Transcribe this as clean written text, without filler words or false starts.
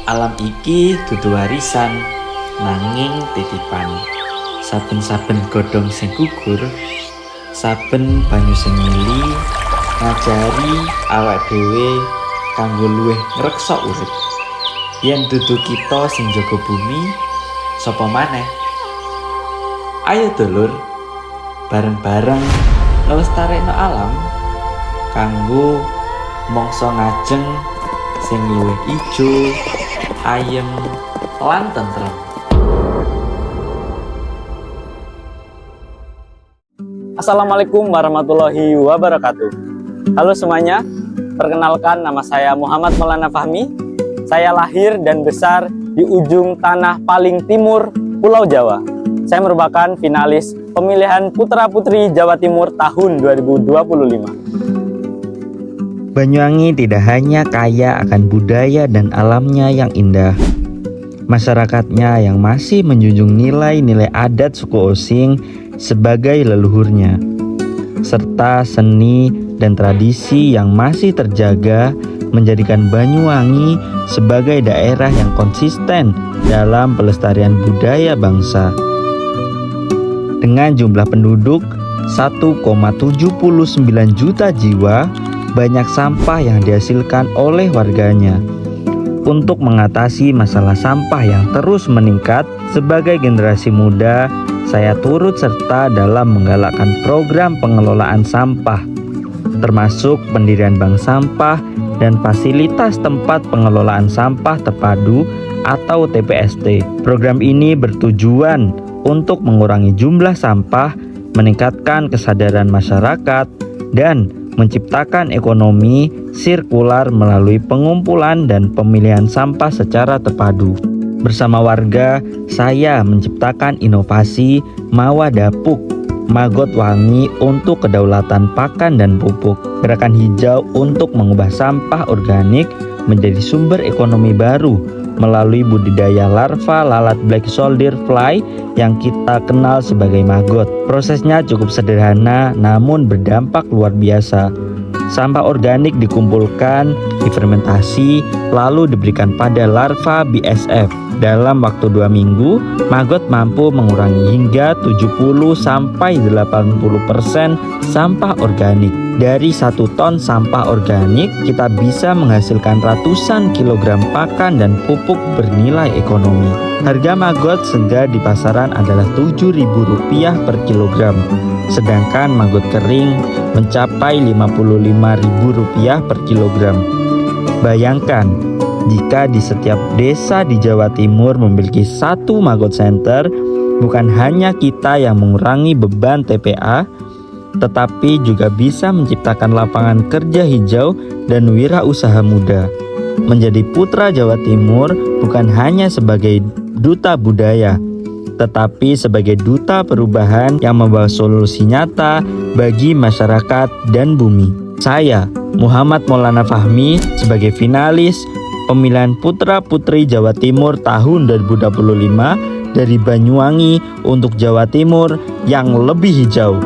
Alam iki dudu warisan nanging titipan. Saben-saben godhong sing gugur, saben banyu sing mili ngajari awak dhewe kanggo luwih ngreksa urip. Yen dudu kita sing jaga bumi, sapa maneh? Ayo dulur, bareng-bareng nglestarekno alam kanggo mangsa ngajeng sing luwih ijo, ayem, lan tentrem. Assalamualaikum warahmatullahi wabarakatuh. Halo semuanya, perkenalkan nama saya Muhammad Maulana Fahmi. Saya lahir dan besar di ujung tanah paling timur Pulau Jawa. Saya merupakan finalis pemilihan Putra-Putri Jawa Timur tahun 2025. Banyuwangi tidak hanya kaya akan budaya dan alamnya yang indah. Masyarakatnya yang masih menjunjung nilai-nilai adat suku Osing sebagai leluhurnya, serta seni dan tradisi yang masih terjaga menjadikan Banyuwangi sebagai daerah yang konsisten dalam pelestarian budaya bangsa. Dengan jumlah penduduk 1,79 juta jiwa, banyak sampah yang dihasilkan oleh warganya. Untuk mengatasi masalah sampah yang terus meningkat, sebagai generasi muda, saya turut serta dalam menggalakkan program pengelolaan sampah, termasuk pendirian bank sampah dan fasilitas tempat pengelolaan sampah terpadu atau TPST. Program ini bertujuan untuk mengurangi jumlah sampah, meningkatkan kesadaran masyarakat, dan menciptakan ekonomi sirkular melalui pengumpulan dan pemilihan sampah secara terpadu. Bersama warga, saya menciptakan inovasi Mawadapuk, Magot Wangi untuk kedaulatan pakan dan pupuk. Gerakan hijau untuk mengubah sampah organik menjadi sumber ekonomi baru melalui budidaya larva lalat black soldier fly yang kita kenal sebagai maggot. Prosesnya cukup sederhana namun berdampak luar biasa. Sampah organik dikumpulkan, difermentasi, lalu diberikan pada larva BSF. Dalam waktu 2 minggu, maggot mampu mengurangi hingga 70-80% sampah organik. Dari 1 ton sampah organik, kita bisa menghasilkan ratusan kilogram pakan dan pupuk bernilai ekonomi. Harga maggot segar di pasaran adalah Rp7.000 per kilogram, sedangkan maggot kering mencapai Rp55.000 per kilogram. Bayangkan, jika di setiap desa di Jawa Timur memiliki 1 maggot center, bukan hanya kita yang mengurangi beban TPA, tetapi juga bisa menciptakan lapangan kerja hijau dan wirausaha muda. Menjadi putra Jawa Timur bukan hanya sebagai duta budaya, tetapi sebagai duta perubahan yang membawa solusi nyata bagi masyarakat dan bumi. Saya, Muhammad Maulana Fahmi, sebagai finalis pemilihan Putra-Putri Jawa Timur tahun 2025 dari Banyuwangi untuk Jawa Timur yang lebih hijau.